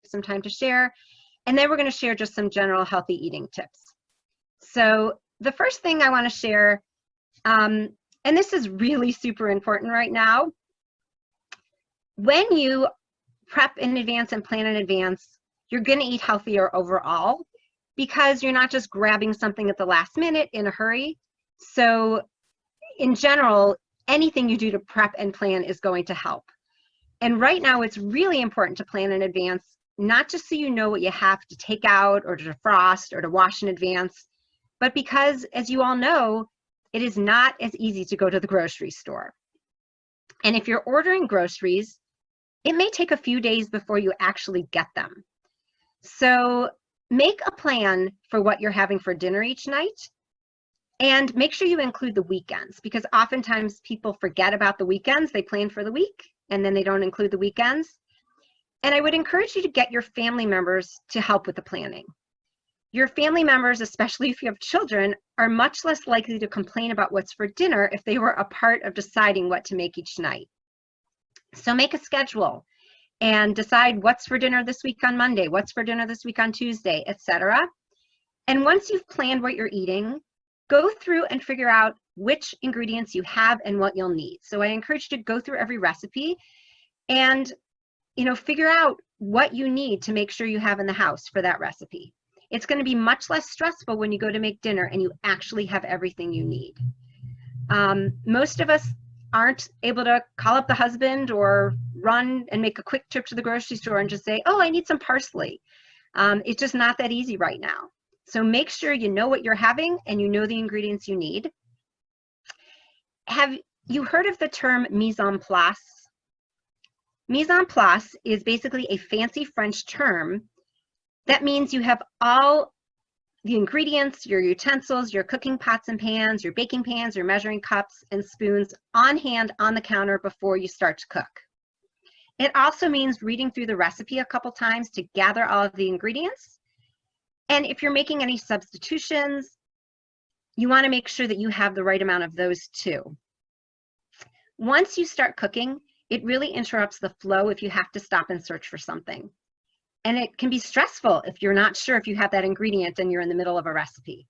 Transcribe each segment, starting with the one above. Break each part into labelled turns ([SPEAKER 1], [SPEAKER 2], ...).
[SPEAKER 1] some time to share. And then we're going to share just some general healthy eating tips. So the first thing I want to share, and this is really super important right now, when you prep in advance and plan in advance, you're going to eat healthier overall because you're not just grabbing something at the last minute in a hurry. So in general, anything you do to prep and plan is going to help. And right now, it's really important to plan in advance, not just so you know what you have to take out or to defrost or to wash in advance, but because, as you all know, it is not as easy to go to the grocery store. And if you're ordering groceries, it may take a few days before you actually get them. So make a plan for what you're having for dinner each night, and make sure you include the weekends, because oftentimes people forget about the weekends. They plan for the week and then they don't include the weekends. And I would encourage you to get your family members to help with the planning. Your family members, especially if you have children, are much less likely to complain about what's for dinner if they were a part of deciding what to make each night. So make a schedule and decide what's for dinner this week on Monday, what's for dinner this week on Tuesday, etc. And once you've planned what you're eating, go through and figure out which ingredients you have and what you'll need. So I encourage you to go through every recipe and, figure out what you need to make sure you have in the house for that recipe. It's going to be much less stressful when you go to make dinner and you actually have everything you need. Most of us aren't able to call up the husband or run and make a quick trip to the grocery store and just say, oh, I need some parsley. It's just not that easy right now. So make sure you know what you're having and you know the ingredients you need. Have you heard of the term mise en place? Mise en place is basically a fancy French term that means you have all the ingredients, your utensils, your cooking pots and pans, your baking pans, your measuring cups and spoons on hand on the counter before you start to cook. It also means reading through the recipe a couple times to gather all of the ingredients. And if you're making any substitutions, you want to make sure that you have the right amount of those too. Once you start cooking, it really interrupts the flow if you have to stop and search for something. And it can be stressful if you're not sure if you have that ingredient and you're in the middle of a recipe.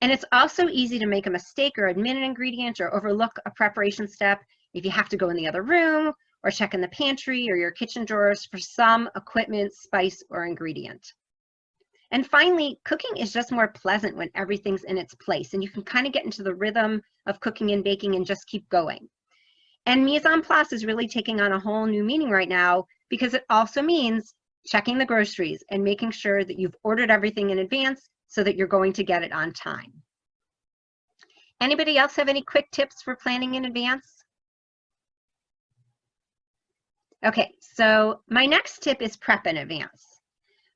[SPEAKER 1] And it's also easy to make a mistake or omit an ingredient or overlook a preparation step if you have to go in the other room or check in the pantry or your kitchen drawers for some equipment, spice, or ingredient. And finally, cooking is just more pleasant when everything's in its place and you can kind of get into the rhythm of cooking and baking and just keep going. And mise en place is really taking on a whole new meaning right now because it also means checking the groceries and making sure that you've ordered everything in advance so that you're going to get it on time. Anybody else have any quick tips for planning in advance? Okay, so my next tip is prep in advance.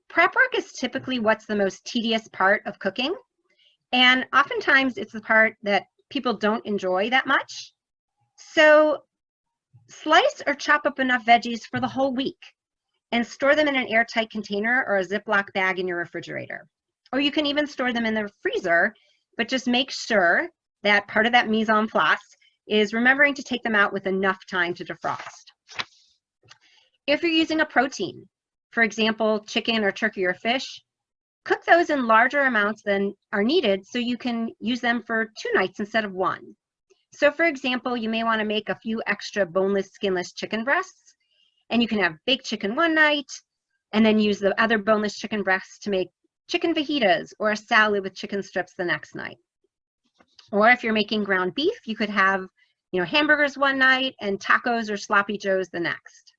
[SPEAKER 1] Prep work is typically what's the most tedious part of cooking, and oftentimes it's the part that people don't enjoy that much. So slice or chop up enough veggies for the whole week and store them in an airtight container or a Ziploc bag in your refrigerator. Or you can even store them in the freezer, but just make sure that part of that mise en place is remembering to take them out with enough time to defrost. If you're using a protein, for example, chicken or turkey or fish, cook those in larger amounts than are needed so you can use them for 2 nights instead of 1. So for example, you may want to make a few extra boneless, skinless chicken breasts, and you can have baked chicken one night, and then use the other boneless chicken breasts to make chicken fajitas or a salad with chicken strips the next night. Or if you're making ground beef, you could have, hamburgers one night and tacos or sloppy joes the next.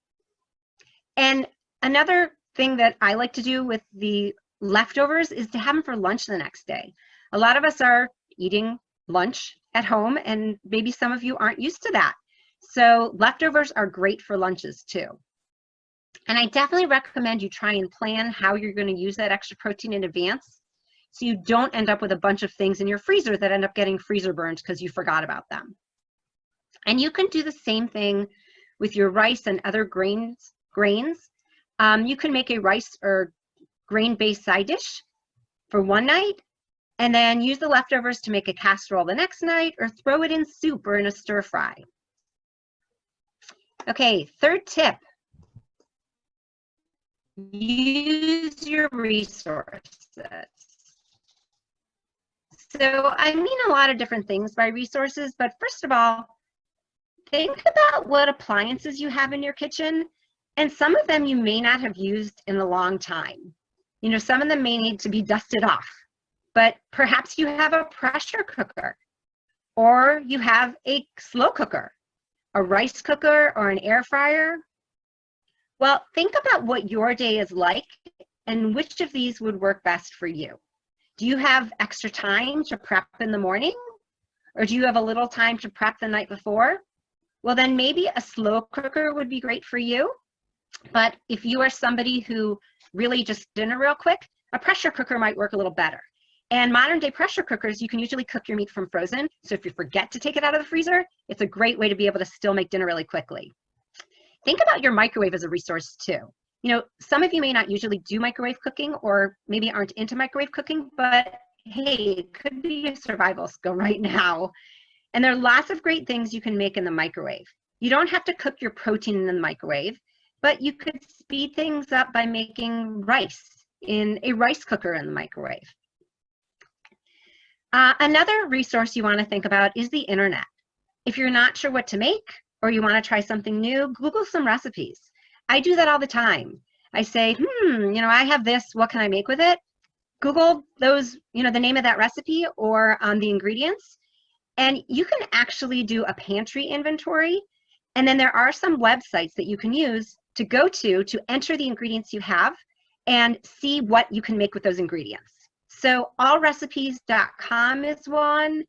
[SPEAKER 1] And another thing that I like to do with the leftovers is to have them for lunch the next day. A lot of us are eating lunch at home, and maybe some of you aren't used to that. So leftovers are great for lunches too. And I definitely recommend you try and plan how you're going to use that extra protein in advance so you don't end up with a bunch of things in your freezer that end up getting freezer burned because you forgot about them. And you can do the same thing with your rice and other grains. You can make a rice or grain-based side dish for one night and then use the leftovers to make a casserole the next night or throw it in soup or in a stir fry. Okay, third tip. use your resources. So I mean a lot of different things by resources, but first of all, think about what appliances you have in your kitchen, and some of them you may not have used in a long time. You know, some of them may need to be dusted off, but perhaps you have a pressure cooker, or you have a slow cooker, a rice cooker, or an air fryer. Well, think about what your day is like and which of these would work best for you. Do you have extra time to prep in the morning? Or do you have a little time to prep the night before? Well, then maybe a slow cooker would be great for you. But if you are somebody who really just dinner real quick, a pressure cooker might work a little better. And modern day pressure cookers, you can usually cook your meat from frozen. So if you forget to take it out of the freezer, it's a great way to be able to still make dinner really quickly. Think about your microwave as a resource too. You know, some of you may not usually do microwave cooking or maybe aren't into microwave cooking, but hey, it could be a survival skill right now. And there are lots of great things you can make in the microwave. You don't have to cook your protein in the microwave, but you could speed things up by making rice in a rice cooker in the microwave. Another resource you want to think about is the internet. If you're not sure what to make or you want to try something new, Google some recipes. I do that all the time. I say, you know, I have this, what can I make with it? Google those, you know, the name of that recipe or the ingredients, and you can actually do a pantry inventory. And then there are some websites that you can use to go to enter the ingredients you have and see what you can make with those ingredients. So allrecipes.com is one.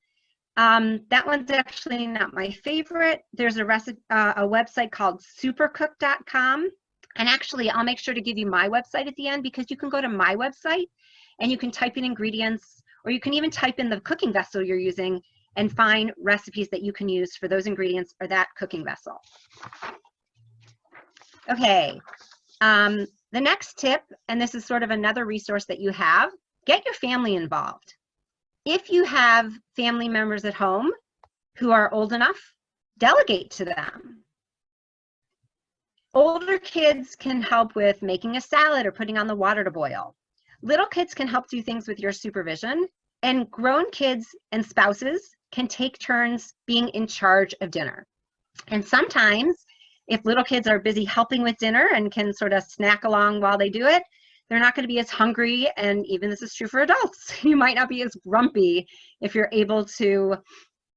[SPEAKER 1] That one's actually not my favorite. There's a website called supercook.com. And actually, I'll make sure to give you my website at the end, because you can go to my website and you can type in ingredients, or you can even type in the cooking vessel you're using and find recipes that you can use for those ingredients or that cooking vessel. Okay, the next tip, and this is sort of another resource that you have, get your family involved. If you have family members at home who are old enough, delegate to them. Older kids can help with making a salad or putting on the water to boil. Little kids can help do things with your supervision, and grown kids and spouses can take turns being in charge of dinner. And sometimes, if little kids are busy helping with dinner and can sort of snack along while they do it, they're not going to be as hungry, and even this is true for adults. You might not be as grumpy if you're able to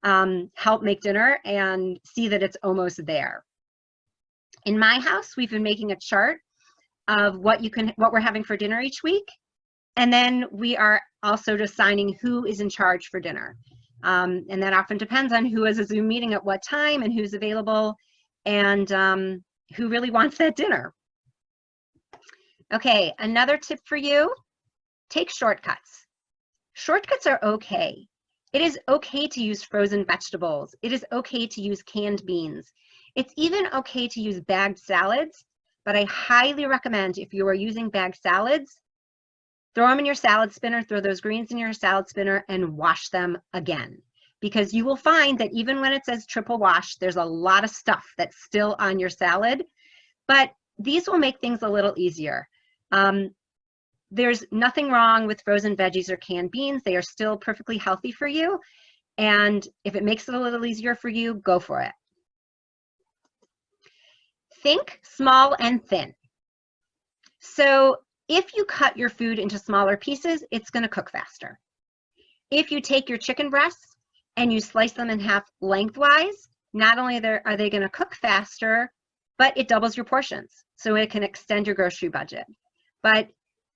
[SPEAKER 1] help make dinner and see that it's almost there. In my house, we've been making a chart of what we're having for dinner each week, and then we are also deciding who is in charge for dinner. And that often depends on who has a Zoom meeting at what time and who's available, and who really wants that dinner. Okay, another tip for you, take shortcuts. Shortcuts are okay. It is okay to use frozen vegetables. It is okay to use canned beans. It's even okay to use bagged salads, but I highly recommend, if you are using bagged salads, throw them in your salad spinner, throw those greens in your salad spinner, and wash them again. Because you will find that even when it says triple wash, there's a lot of stuff that's still on your salad, but these will make things a little easier. There's nothing wrong with frozen veggies or canned beans. They are still perfectly healthy for you. And if it makes it a little easier for you, go for it. Think small and thin. So if you cut your food into smaller pieces, it's going to cook faster. If you take your chicken breasts and you slice them in half lengthwise, not only are they going to cook faster, but it doubles your portions. So it can extend your grocery budget. But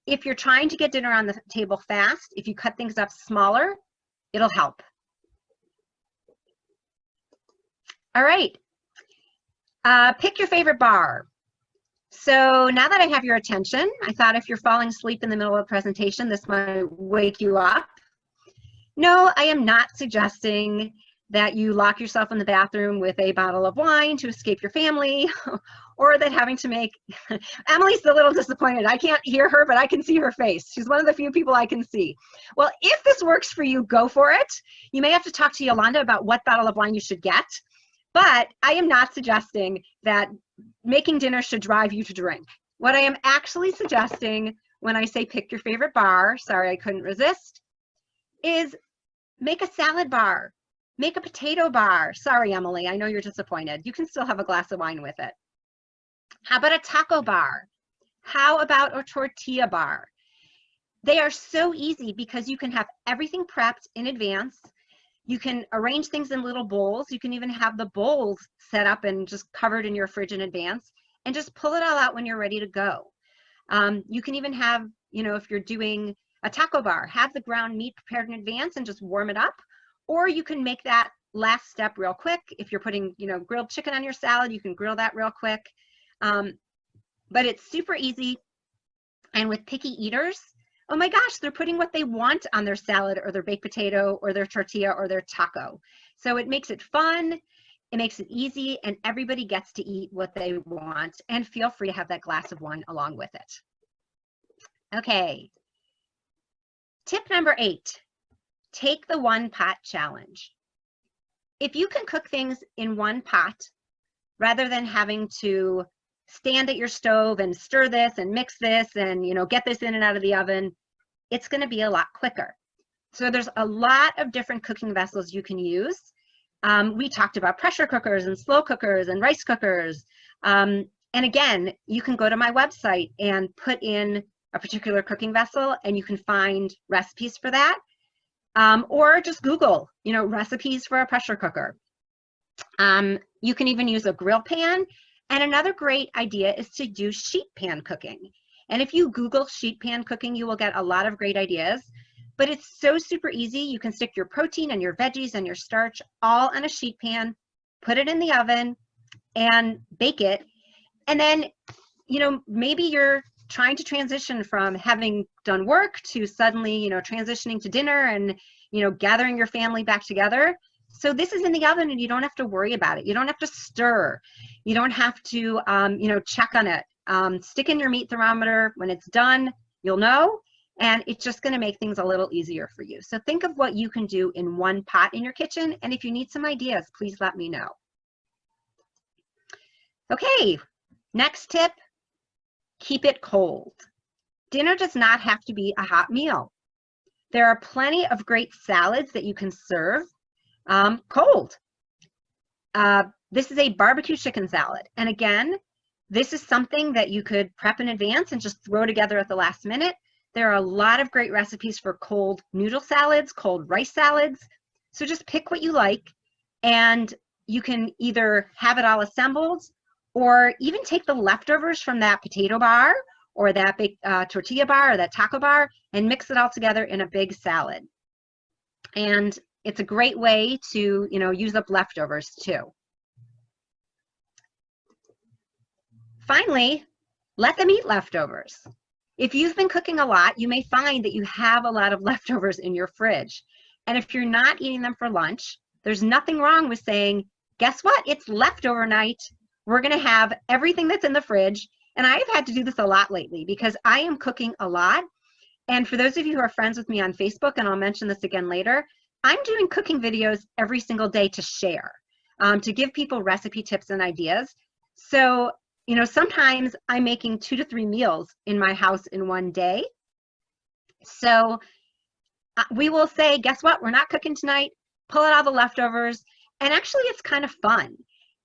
[SPEAKER 1] if you're trying to get dinner on the table fast, if you cut things up smaller, it'll help. All right, pick your favorite bar. So now that I have your attention, I thought if you're falling asleep in the middle of a presentation, this might wake you up. No, I am not suggesting that you lock yourself in the bathroom with a bottle of wine to escape your family, or that having to make, Emily's a little disappointed. I can't hear her, but I can see her face. She's one of the few people I can see. Well, if this works for you, go for it. You may have to talk to Yolanda about what bottle of wine you should get, but I am not suggesting that making dinner should drive you to drink. What I am actually suggesting when I say pick your favorite bar, sorry I couldn't resist, is make a salad bar, make a potato bar. Sorry, Emily, I know you're disappointed. You can still have a glass of wine with it. How about a taco bar? How about a tortilla bar? They are so easy because you can have everything prepped in advance. You can arrange things in little bowls. You can even have the bowls set up and just covered in your fridge in advance and just pull it all out when you're ready to go. You can even have, you know, if you're doing a taco bar, have the ground meat prepared in advance and just warm it up. Or you can make that last step real quick. If you're putting, you know, grilled chicken on your salad, you can grill that real quick. But it's super easy. And with picky eaters, oh my gosh, they're putting what they want on their salad or their baked potato or their tortilla or their taco. So it makes it fun, it makes it easy, and everybody gets to eat what they want, and feel free to have that glass of wine along with it. Okay, tip number 8, take the one pot challenge. If you can cook things in one pot, rather than having to stand at your stove and stir this and mix this and, you know, get this in and out of the oven, it's going to be a lot quicker. So there's a lot of different cooking vessels you can use. We talked about pressure cookers and slow cookers and rice cookers. And again, you can go to my website and put in a particular cooking vessel and you can find recipes for that. Or just Google, you know, recipes for a pressure cooker. You can even use a grill pan. And another great idea is to do sheet pan cooking. And if you Google sheet pan cooking, you will get a lot of great ideas. But it's so super easy. You can stick your protein and your veggies and your starch all on a sheet pan, put it in the oven, and bake it. And then, you know, maybe you're trying to transition from having done work to suddenly, you know, transitioning to dinner and, you know, gathering your family back together. So this is in the oven and you don't have to worry about it. You don't have to stir. You don't have to, you know, check on it. Stick in your meat thermometer. When it's done, you'll know, and it's just going to make things a little easier for you. So think of what you can do in one pot in your kitchen, and if you need some ideas, please let me know. Okay, next tip, keep it cold. Dinner does not have to be a hot meal. There are plenty of great salads that you can serve cold. This is a barbecue chicken salad. And again, this is something that you could prep in advance and just throw together at the last minute. There are a lot of great recipes for cold noodle salads, cold rice salads. So just pick what you like, and you can either have it all assembled or even take the leftovers from that potato bar or that baked tortilla bar or that taco bar and mix it all together in a big salad. And it's a great way to, you know, use up leftovers too. Finally, let them eat leftovers. If you've been cooking a lot, you may find that you have a lot of leftovers in your fridge. And if you're not eating them for lunch, there's nothing wrong with saying, guess what? It's leftover night. We're going to have everything that's in the fridge. And I've had to do this a lot lately because I am cooking a lot. And for those of you who are friends with me on Facebook, and I'll mention this again later, I'm doing cooking videos every single day to share, to give people recipe tips and ideas. So, you know, sometimes I'm making 2 to 3 meals in my house in one day. So we will say, guess what? We're not cooking tonight. Pull out all the leftovers. And actually, it's kind of fun.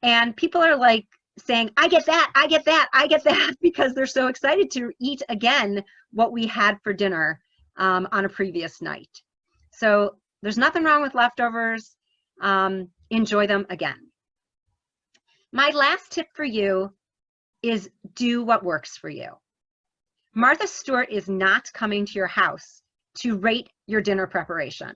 [SPEAKER 1] And people are like saying, I get that, I get that, I get that, because they're so excited to eat again what we had for dinner on a previous night. So there's nothing wrong with leftovers. Enjoy them again. My last tip for you is do what works for you. Martha Stewart is not coming to your house to rate your dinner preparation.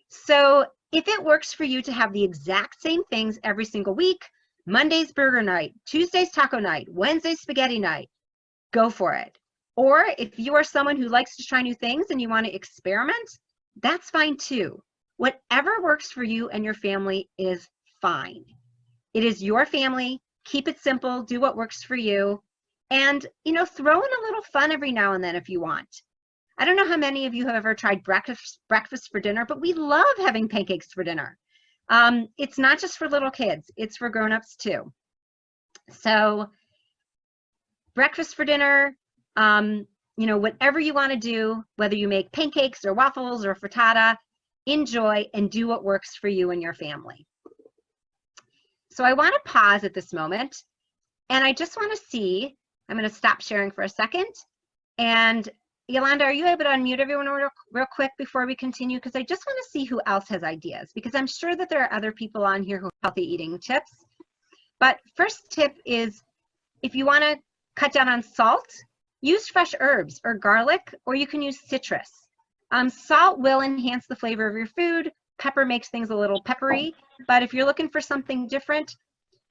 [SPEAKER 1] So if it works for you to have the exact same things every single week, Monday's burger night, Tuesday's taco night, Wednesday's spaghetti night, go for it. Or if you are someone who likes to try new things and you want to experiment, that's fine too. Whatever works for you and your family is fine. It is your family. Keep it simple, do what works for you, and, you know, throw in a little fun every now and then if you want. I don't know how many of you have ever tried breakfast for dinner, but we love having pancakes for dinner. It's not just for little kids, it's for grown-ups too. So breakfast for dinner, you know, whatever you want to do, whether you make pancakes or waffles or frittata, enjoy and do what works for you and your family. So I want to pause at this moment, and I just want to see, I'm going to stop sharing for a second. And Yolanda, are you able to unmute everyone real quick before we continue? Because I just want to see who else has ideas, because I'm sure that there are other people on here who have healthy eating tips. But first tip is, if you want to cut down on salt, use fresh herbs or garlic, or you can use citrus. Salt will enhance the flavor of your food. Pepper makes things a little peppery, but if you're looking for something different,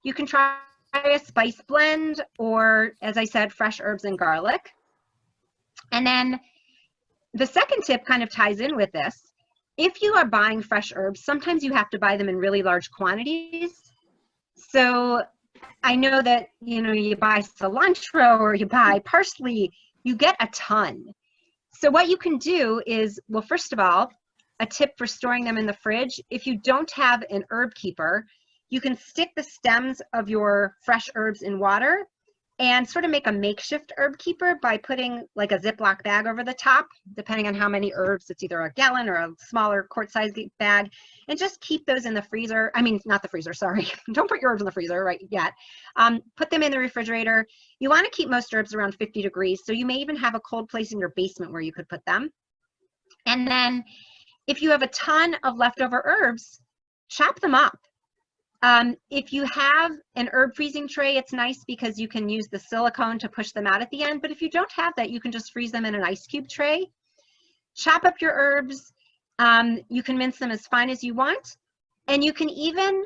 [SPEAKER 1] you can try a spice blend, or, as I said, fresh herbs and garlic. And then the second tip kind of ties in with this. If you are buying fresh herbs, sometimes you have to buy them in really large quantities. So I know that, you know, you buy cilantro or you buy parsley, you get a ton. So what you can do is, well, first of all, a tip for storing them in the fridge, if you don't have an herb keeper, you can stick the stems of your fresh herbs in water and sort of make a makeshift herb keeper by putting like a Ziploc bag over the top, depending on how many herbs. It's either a gallon or a smaller quart-sized bag, and just keep those in the freezer. I mean, not the freezer, sorry. Don't put your herbs in the freezer right yet. Put them in the refrigerator. You want to keep most herbs around 50 degrees, so you may even have a cold place in your basement where you could put them. And then if you have a ton of leftover herbs, chop them up. If you have an herb freezing tray, it's nice because you can use the silicone to push them out at the end. But if you don't have that, you can just freeze them in an ice cube tray. Chop up your herbs. You can mince them as fine as you want. And you can even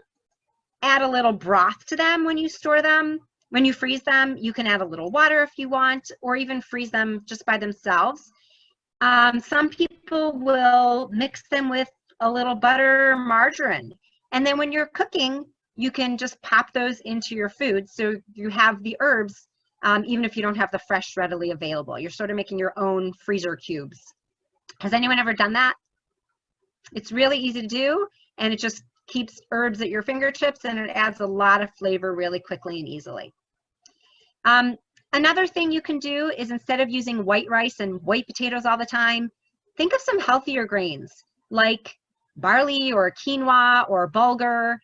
[SPEAKER 1] add a little broth to them when you store them. When you freeze them, you can add a little water if you want, or even freeze them just by themselves. Some people will mix them with a little butter or margarine. And then when you're cooking, you can just pop those into your food. So you have the herbs, even if you don't have the fresh readily available. You're sort of making your own freezer cubes. Has anyone ever done that? It's really easy to do, and it just keeps herbs at your fingertips, and it adds a lot of flavor really quickly and easily. Another thing you can do is, instead of using white rice and white potatoes all the time, think of some healthier grains like barley or quinoa or bulgur.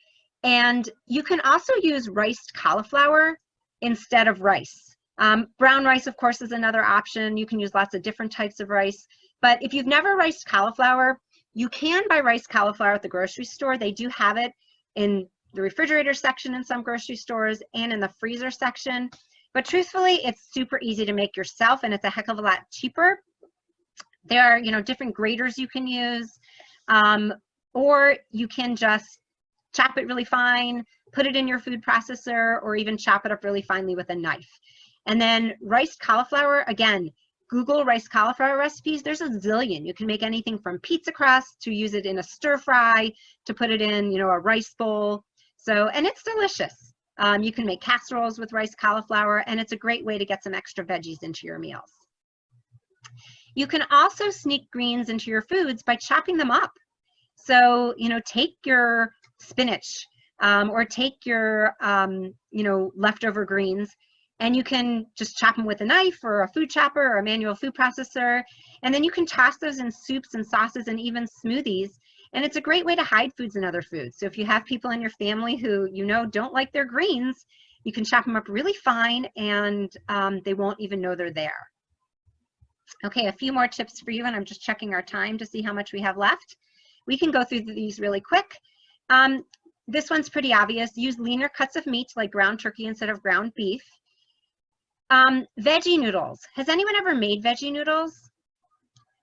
[SPEAKER 1] And you can also use riced cauliflower instead of rice. Brown rice, of course, is another option. You can use lots of different types of rice. But if you've never riced cauliflower, you can buy riced cauliflower at the grocery store. They do have it in the refrigerator section in some grocery stores and in the freezer section. But truthfully, it's super easy to make yourself, and it's a heck of a lot cheaper. There are, you know, different graters you can use. Or you can just chop it really fine, put it in your food processor, or even chop it up really finely with a knife. And then riced cauliflower, again, Google riced cauliflower recipes. There's a zillion. You can make anything from pizza crust to use it in a stir fry, to put it in, you know, a rice bowl. So, and it's delicious. You can make casseroles with riced cauliflower, and it's a great way to get some extra veggies into your meals. You can also sneak greens into your foods by chopping them up. So, you know, take your spinach or take your, you know, leftover greens, and you can just chop them with a knife or a food chopper or a manual food processor. And then you can toss those in soups and sauces and even smoothies. And it's a great way to hide foods in other foods. So if you have people in your family who, you know, don't like their greens, you can chop them up really fine, and they won't even know they're there. Okay, a few more tips for you, and I'm just checking our time to see how much we have left. We can go through these really quick. This one's pretty obvious. Use leaner cuts of meat like ground turkey instead of ground beef. Veggie noodles. Has anyone ever made veggie noodles?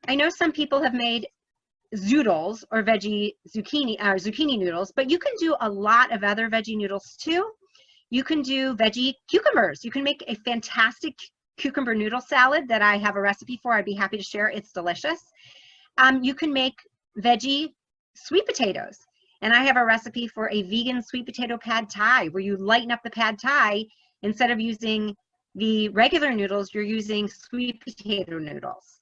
[SPEAKER 1] I know some people have made zoodles or zucchini noodles, but you can do a lot of other veggie noodles too. You can do veggie cucumbers. You can make a fantastic cucumber noodle salad that I have a recipe for. I'd be happy to share. It's delicious. You can make veggie sweet potatoes. And I have a recipe for a vegan sweet potato pad thai, where you lighten up the pad thai. Instead of using the regular noodles, you're using sweet potato noodles.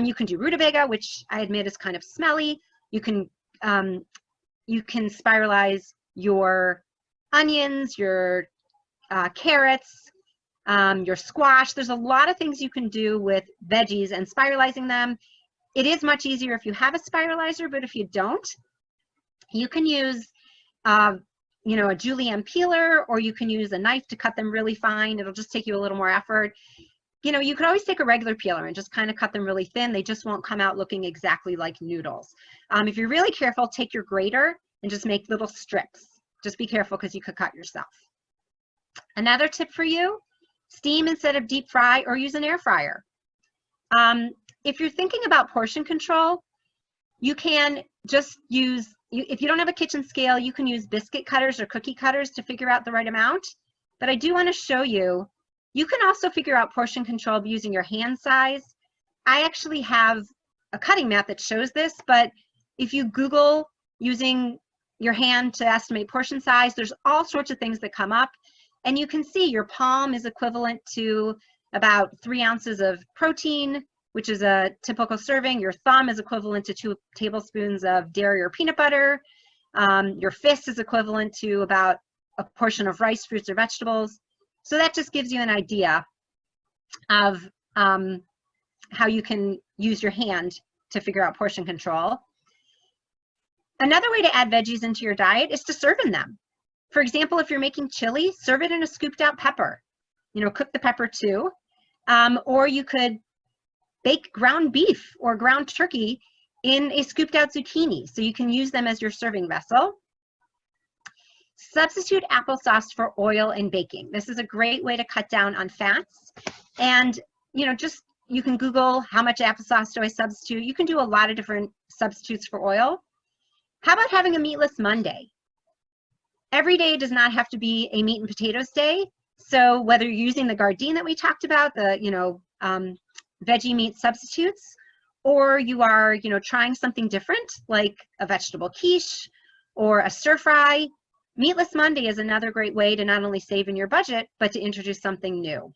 [SPEAKER 1] You can do rutabaga, which I admit is kind of smelly. You can spiralize your onions, your carrots, your squash. There's a lot of things you can do with veggies and spiralizing them. It is much easier if you have a spiralizer, but if you don't, you can use you know, a julienne peeler, or you can use a knife to cut them really fine. It'll just take you a little more effort. You know, you could always take a regular peeler and just kind of cut them really thin. They just won't come out looking exactly like noodles. If you're really careful, take your grater and just make little strips. Just be careful because you could cut yourself. Another tip for you, steam instead of deep fry, or use an air fryer. If you're thinking about portion control, you can just use, if you don't have a kitchen scale, you can use biscuit cutters or cookie cutters to figure out the right amount. But I do want to show you, you can also figure out portion control using your hand size. I actually have a cutting mat that shows this, but if you Google using your hand to estimate portion size, there's all sorts of things that come up. And you can see your palm is equivalent to about 3 ounces of protein, which is a typical serving. Your thumb is equivalent to 2 tablespoons of dairy or peanut butter. Your fist is equivalent to about a portion of rice, fruits, or vegetables. So that just gives you an idea of how you can use your hand to figure out portion control. Another way to add veggies into your diet is to serve in them. For example, if you're making chili, serve it in a scooped out pepper. You know, cook the pepper too. Or you could bake ground beef or ground turkey in a scooped out zucchini, so you can use them as your serving vessel. Substitute applesauce for oil in baking. This is a great way to cut down on fats. And, you know, just, you can Google how much applesauce do I substitute. You can do a lot of different substitutes for oil. How about having a meatless Monday? Every day does not have to be a meat and potatoes day. So whether you're using the Gardein that we talked about, the, you know, veggie meat substitutes, or you are, you know, trying something different like a vegetable quiche or a stir fry, Meatless Monday is another great way to not only save in your budget, but to introduce something new.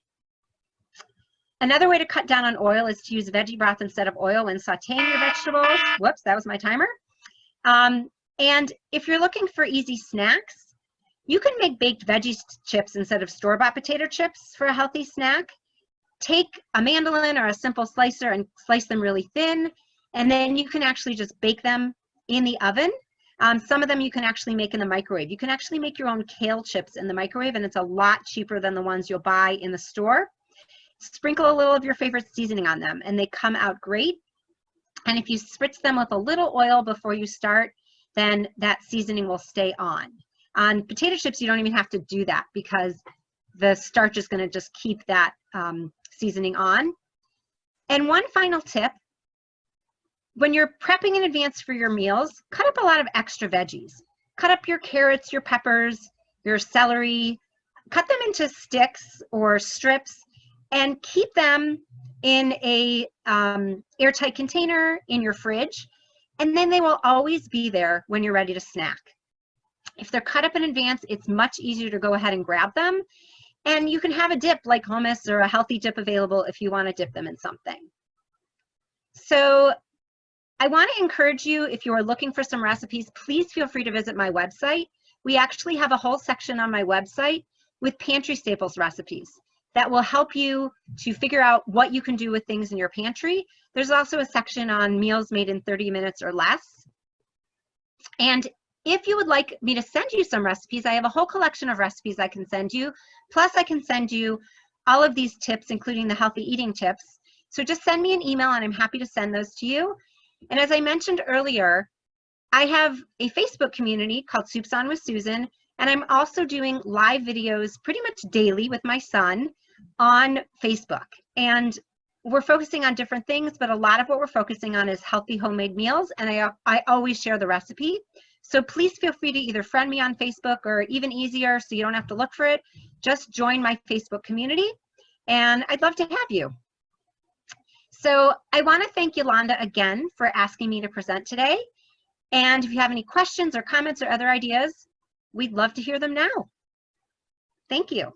[SPEAKER 1] Another way to cut down on oil is to use veggie broth instead of oil when sauteing your vegetables. Whoops, that was my timer. And if you're looking for easy snacks, you can make baked veggie chips instead of store-bought potato chips for a healthy snack. Take a mandolin or a simple slicer and slice them really thin, and then you can actually just bake them in the oven. Some of them you can actually make in the microwave. You can actually make your own kale chips in the microwave, and it's a lot cheaper than the ones you'll buy in the store. Sprinkle a little of your favorite seasoning on them, and they come out great. And if you spritz them with a little oil before you start, then that seasoning will stay on. On potato chips, you don't even have to do that because the starch is going to just keep that seasoning on. And one final tip, when you're prepping in advance for your meals, cut up a lot of extra veggies. Cut up your carrots, your peppers, your celery, cut them into sticks or strips, and keep them in a airtight container in your fridge, and then they will always be there when you're ready to snack. If they're cut up in advance, it's much easier to go ahead and grab them, and you can have a dip like hummus or a healthy dip available if you want to dip them in something. So I want to encourage you, if you are looking for some recipes, please feel free to visit my website. We actually have a whole section on my website with pantry staples recipes that will help you to figure out what you can do with things in your pantry. There's also a section on meals made in 30 minutes or less. And if you would like me to send you some recipes, I have a whole collection of recipes I can send you. Plus, I can send you all of these tips, including the healthy eating tips. So just send me an email and I'm happy to send those to you. And as I mentioned earlier, I have a Facebook community called Soups On with Susan, and I'm also doing live videos pretty much daily with my son on Facebook. And we're focusing on different things, but a lot of what we're focusing on is healthy homemade meals, and I always share the recipe. So please feel free to either friend me on Facebook, or even easier, so you don't have to look for it, just join my Facebook community, and I'd love to have you. So I want to thank Yolanda again for asking me to present today. And if you have any questions or comments or other ideas, we'd love to hear them now. Thank you.